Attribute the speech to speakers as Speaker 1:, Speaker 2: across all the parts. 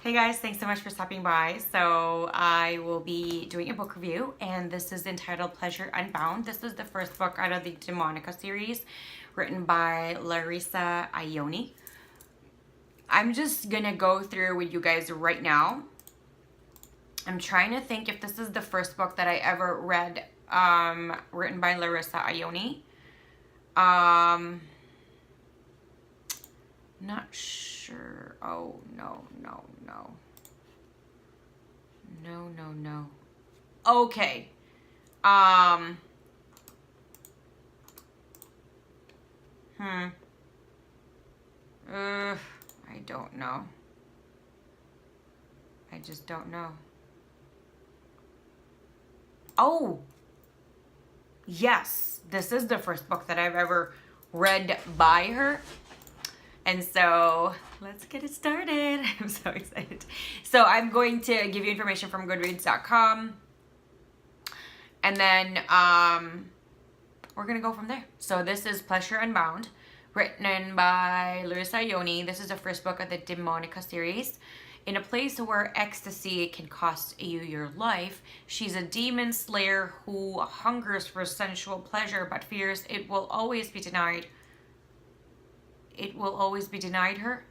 Speaker 1: Hey guys, thanks so much for stopping by. So I will be doing a book review, and this is entitled Pleasure Unbound. This is the first book out of the Demonica series, written by Larissa Ione. I'm just gonna go through with you guys right now. I'm trying to think if this is the first book that I ever read, written by Larissa Ione. Not sure. Oh, no. Okay. I don't know. I just don't know. Oh, yes. This is the first book that I've ever read by her. And so let's get it started. I'm so excited. So I'm going to give you information from goodreads.com. And then we're going to go from there. So this is Pleasure Unbound, written by Larissa Ione. This is the first book of the Demonica series. In a place where ecstasy can cost you your life, she's a demon slayer who hungers for sensual pleasure but fears it will always be denied. It will always be denied her?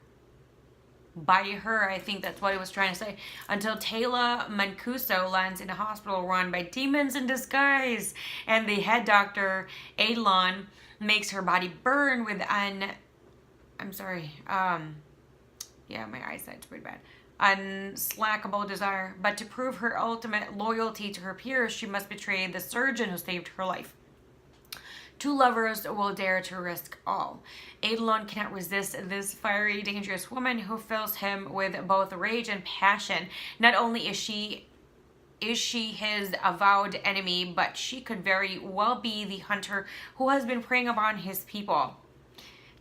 Speaker 1: By her, I think that's what it was trying to say. Until Taylor Mancuso lands in a hospital run by demons in disguise, and the head doctor, Adlon, makes her body burn with yeah, my eyesight's pretty bad. Unslackable desire. But to prove her ultimate loyalty to her peers, she must betray the surgeon who saved her life. Two lovers will dare to risk all. Adlon cannot resist this fiery, dangerous woman who fills him with both rage and passion. Not only is she his avowed enemy, but she could very well be the hunter who has been preying upon his people.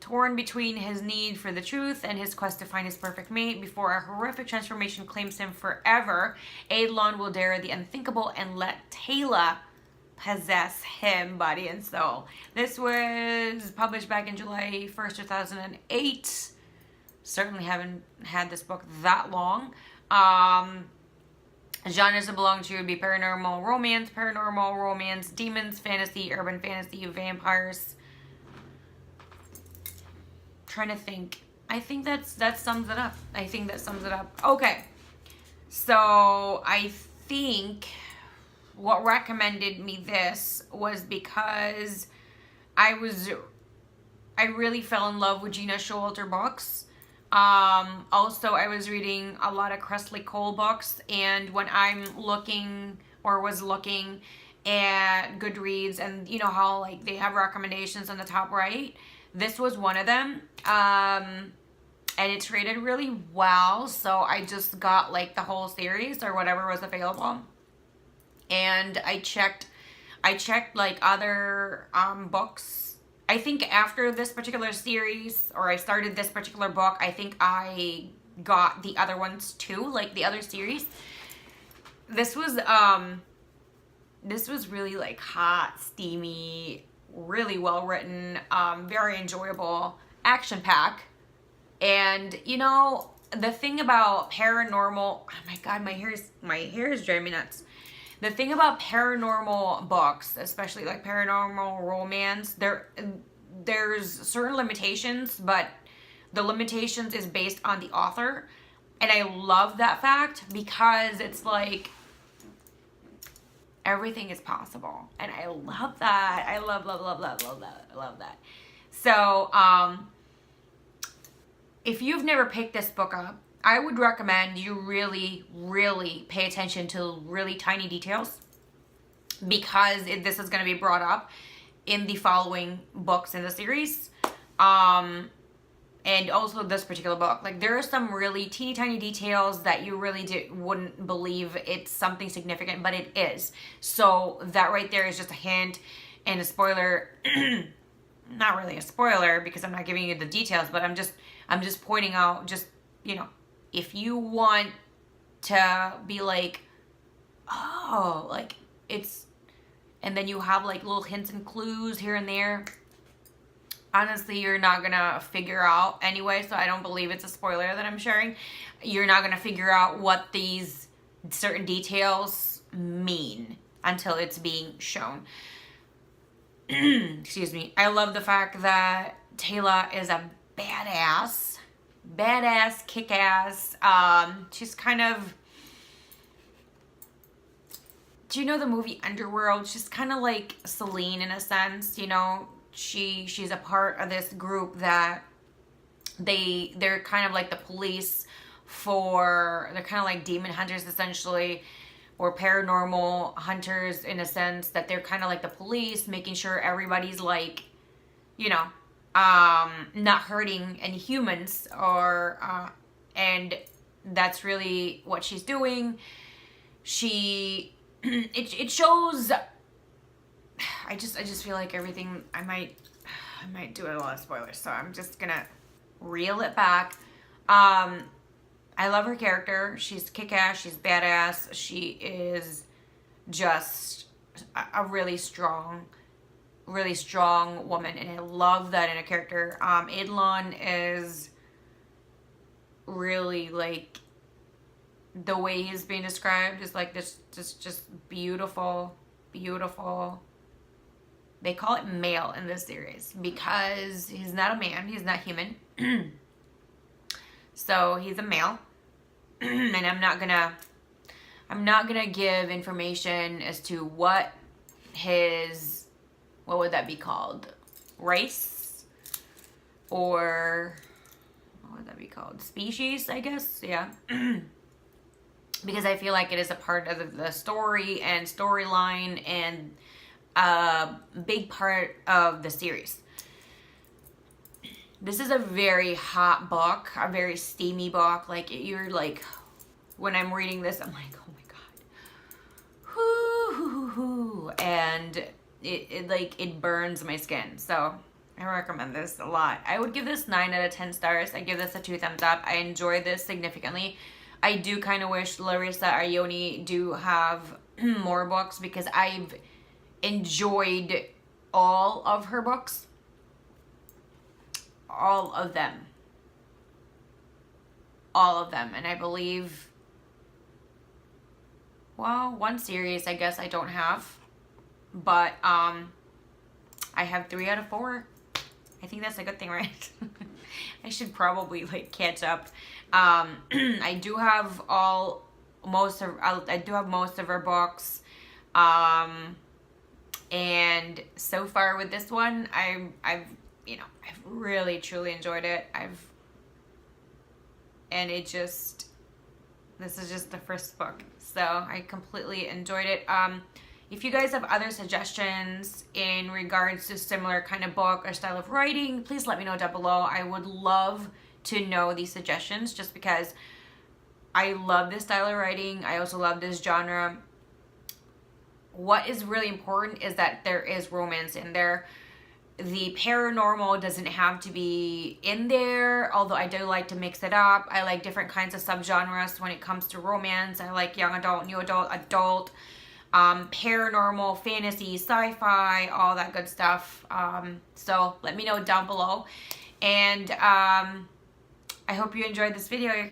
Speaker 1: Torn between his need for the truth and his quest to find his perfect mate before a horrific transformation claims him forever, Adlon will dare the unthinkable and let Taylor possess him, body and soul. This was published back in July 1st, 2008. Certainly haven't had this book that long. Genres it belong to would be paranormal romance, demons, fantasy, urban fantasy, vampires. Trying to think. I think that sums it up. Okay. So I think what recommended me this was because I really fell in love with Gina Showalter books. Also, I was reading a lot of Cressley Cole books, and when I'm looking at Goodreads, and you know how like they have recommendations on the top right, this was one of them. And it's rated really well, so I just got like the whole series or whatever was available. And I checked like other books. I think after this particular series, or I started this particular book, I think I got the other ones too, like the other series. This was really like hot, steamy, really well written, very enjoyable, action pack. And you know, the thing about paranormal, oh my god, my hair is driving me nuts. The thing about paranormal books, especially like paranormal romance, there's certain limitations, but the limitations is based on the author. And I love that fact because it's like everything is possible. And I love that. I love that. I love that. So, if you've never picked this book up, I would recommend you really, really pay attention to really tiny details, because this is going to be brought up in the following books in the series. And also this particular book. Like, there are some really teeny tiny details that you really wouldn't believe it's something significant, but it is. So that right there is just a hint and a spoiler. Not really a spoiler because I'm not giving you the details, but I'm just pointing out, just, you know, if you want to be like, oh, like it's, and then you have like little hints and clues here and there. honestly, you're not gonna figure out anyway, so I don't believe it's a spoiler that I'm sharing. You're not gonna figure out what these certain details mean until it's being shown. Excuse me. I love the fact that Taylor is a badass, kick-ass. She's kind of, do you know the movie Underworld? She's kind of like Celine in a sense, you know. She's a part of this group that they're kind of like the police they're kind of like demon hunters essentially, or paranormal hunters in a sense, that they're kind of like the police, making sure everybody's like, you know, not hurting any humans, or and that's really what she's doing. It shows. I just feel like everything, I might do a lot of spoilers, so I'm just gonna reel it back. I love her character. She's kick-ass, she's badass, she is just a really strong woman, and I love that in a character. Idlon is really, like, the way he's being described is like this, just beautiful. They call it male in this series because he's not a man, he's not human. So he's a male. And I'm not gonna give information as to what would that be called? Race? Or what would that be called? Species, I guess. Yeah. Because I feel like it is a part of the story and storyline and a big part of the series. This is a very hot book, a very steamy book. Like, you're like, when I'm reading this, I'm like, oh my god, and it burns my skin. So I recommend this a lot. I would give this 9 out of 10 stars. I give this a 2 thumbs up. I enjoyed this significantly. I do kind of wish Larissa Ione do have more books, because I've enjoyed all of her books. All of them. And I believe, well, one series I guess I don't have. But I have 3 out of 4. I think that's a good thing, right? I should probably like catch up. I do have most of her books. And so far with this one, I've really truly enjoyed it. This is just the first book, so I completely enjoyed it. If you guys have other suggestions in regards to similar kind of book or style of writing, please let me know down below. I would love to know these suggestions, just because I love this style of writing. I also love this genre. What is really important is that there is romance in there. The paranormal doesn't have to be in there, although I do like to mix it up. I like different kinds of subgenres when it comes to romance. I like young adult, new adult, paranormal, fantasy, sci-fi, all that good stuff. So let me know down below. And I hope you enjoyed this video.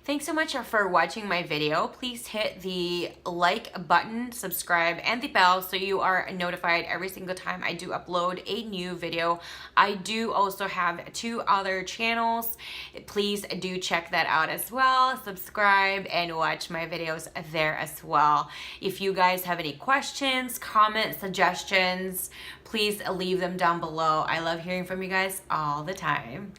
Speaker 1: Thanks so much for watching my video. Please hit the like button, subscribe, and the bell so you are notified every single time I do upload a new video. I do also have 2 other channels. Please do check that out as well. Subscribe and watch my videos there as well. If you guys have any questions, comments, suggestions, please leave them down below. I love hearing from you guys all the time.